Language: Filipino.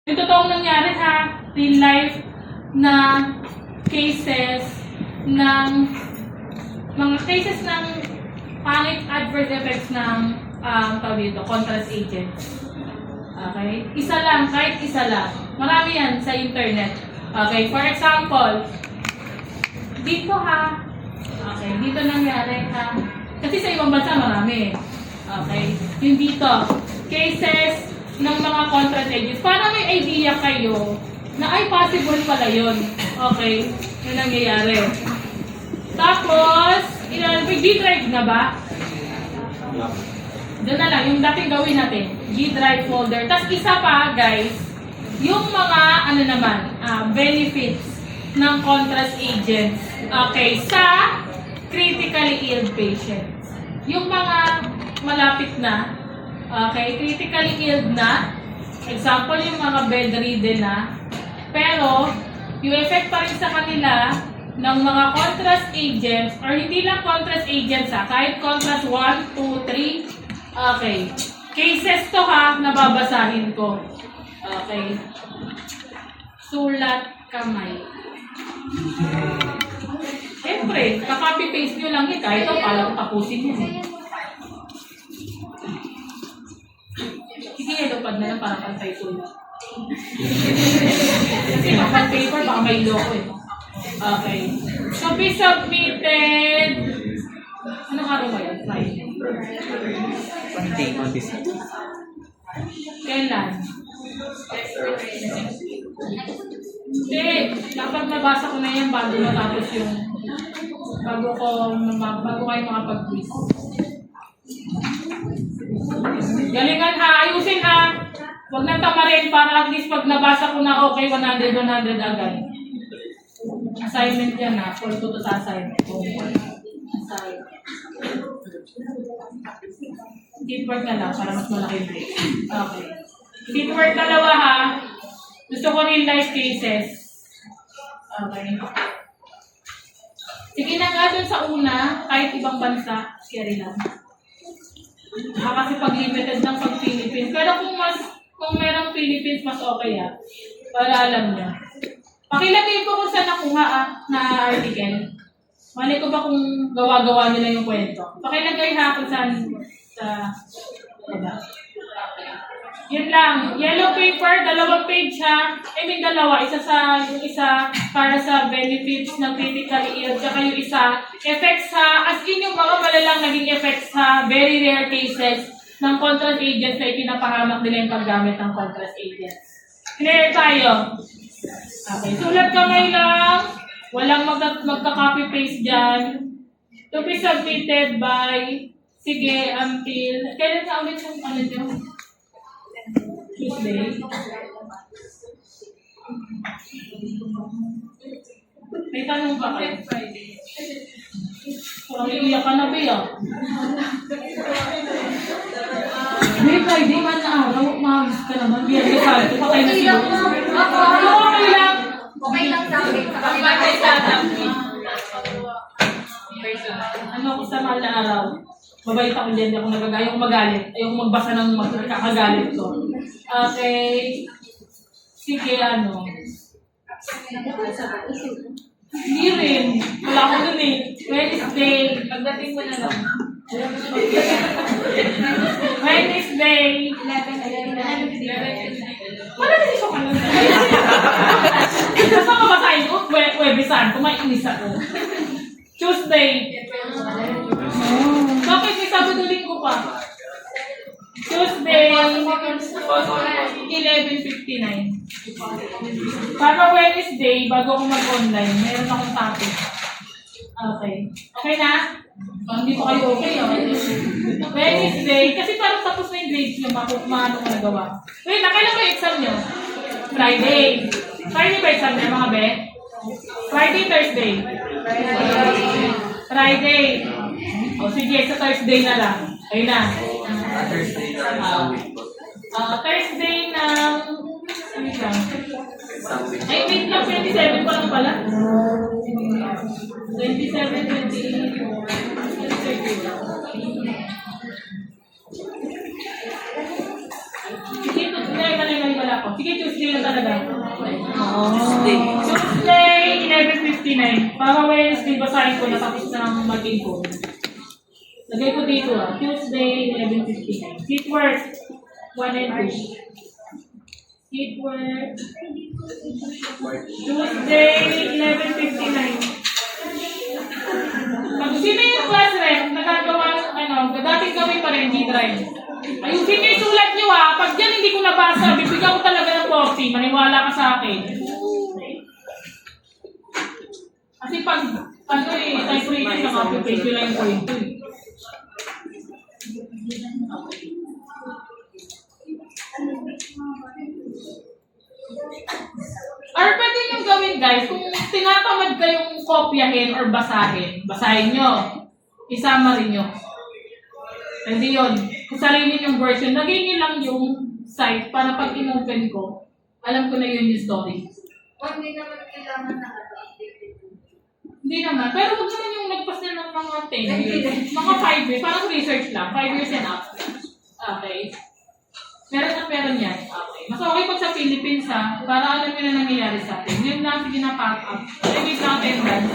Yung totoong nangyari ha, real life na cases ng mga cases ng pangit adverse effects ng tawag dito, contrast agents. Okay? Isa lang, kahit isa lang. Marami yan sa internet. Okay, for example, dito ha. Okay, dito nangyari ha. Kasi sa ibang bansa marami. Okay, yung dito, cases ng mga contrast agents. Para may idea kayo na ay possible pala yun. Okay, yun nangyayari. Tapos, may G-Drive na ba? Doon na lang, yung dating gawin natin. G-Drive folder. Tapos isa pa, guys, yung mga, benefits ng contrast agents. Okay, sa critically ill patients. Yung mga malapit na, okay, critically ill na, example, yung mga bedridden na, pero, yung effect pa rin sa kanila ng mga contrast agents, or hindi lang contrast agents kahit contrast 1, 2, 3, okay. Cases to ha, nababasahin ko. Okay. Sulat kamay. Siyempre, kakopy-paste nyo lang yun. Kahit ito, palang tapusin yun. Sige, lupad na lang para pantay sulat. Kasi kapag paper, baka may loko eh. Okay. So, be submitted. Anong araw ba yan? Friday. Kailan? Hindi. Dapat nabasa ko na yan bago matapos yung bago kayo makapag-quiz. Galingan ha. Ayusin ha. Huwag nang tamarin para at least pag nabasa ko na okay, 100 agad. Assignment yan ha. For to sa assignment. Assignment. Teamwork na lang para mas malaki yung break. Okay. Teamwork dalawa ha. Gusto ko real life cases. Okay. Sige na nga dun sa una, kahit ibang bansa, scary lang. Kasi pag limited ng pag Philippines. Pero kung merong Philippines, mas okay para alam niya. Pakilagay po kung saan nakuha na article. Mali ko ba kung gawa-gawa nila yung kwento? Pakilagay ha kung saan sa diba? Yun lang. Yellow paper, 2 page ha. Dalawa. Yung isa para sa benefits ng critically ill, tsaka yung isa, effects sa, as in yung mga malalang naging effects sa very rare cases ng contrast agents na ipinapahamak nila yung paggamit ng contrast agents. Clear tayo? Okay. Sulat kamay lang. Walang magka-copy-paste dyan. To be submitted by, sige, until, kailan na ulit yung ano nyo? Tuesday. May tanong ba kayo? Friday. Parang iiyak ka na ba May Friday man na araw, mahamis ka naman. Biyernes Santo, patay na siya. Okay lang. Okay lang sa akin. Ano ako sa mahal na araw? Mabait ako dyan, ako nagagaya kong magalit. Ayoko magbasa ng kakagalit ko. Okay. Sige, ano. Hindi rin. Wala ko dun eh. Wednesday. Pagdating mo na lang. Wednesday. 11. Wala kasi siya ka lang. Kasi makabasahin ko, Webisan, kumainis ako. Tuesday. Bakit may Sabado Linggo pa? Tuesday, 11:59. Para Wednesday, bago ako mag-online, meron akong topic. Okay. Okay na? Hindi pa kayo okay, Wednesday, kasi parang tapos na yung grades nyo, maano ko nagawa. Wait, kailan ba yung exam nyo? Friday. Friday ba exam nyo, mga be? Friday, Thursday? Friday. O sige, sa Thursday na lang. Ayun na. Thursday ng... Ay, wait lang, 27 pa lang pala. 27, 28. Sige, wala ko. Sige, Tuesday na talaga. Tuesday. Tuesday, 11:59. Para Wednesday, basahin ko na tapos na ang maging ko. Lagay ko dito Tuesday, 11:59. Seatwork, 1 and 2. Seatwork. Tuesday, 11:59. Pag sino yung class rep, nagagawa dating gawin pa rin, G-Drive. Ayusin niyo yung sulat niyo pag yan hindi ko nabasa, bibigyan ko talaga ng coffee, maniwala ka sa akin. Kasi pag, typewriter na copy-paste, yun lang yung point ko Or pwede nyo gawin guys, kung tinatamad kayong kopyahin or basahin nyo. Isama rin nyo. Pwede yun. Kung sarili yung version, lagay nyo lang yung site para pag in-open ko, alam ko na yun yung story. Hindi naman kailangan na Hindi naman. Pero huwag naman yung nagpas na ng mga 10 years. Mga 5 years. Parang research lang. 5 years and up. Okay. Meron yan. Okay. Mas okay pag sa Philippines para alam nyo na nangyayari sa atin. Yun lang, sige na pack up. Sige na attendance.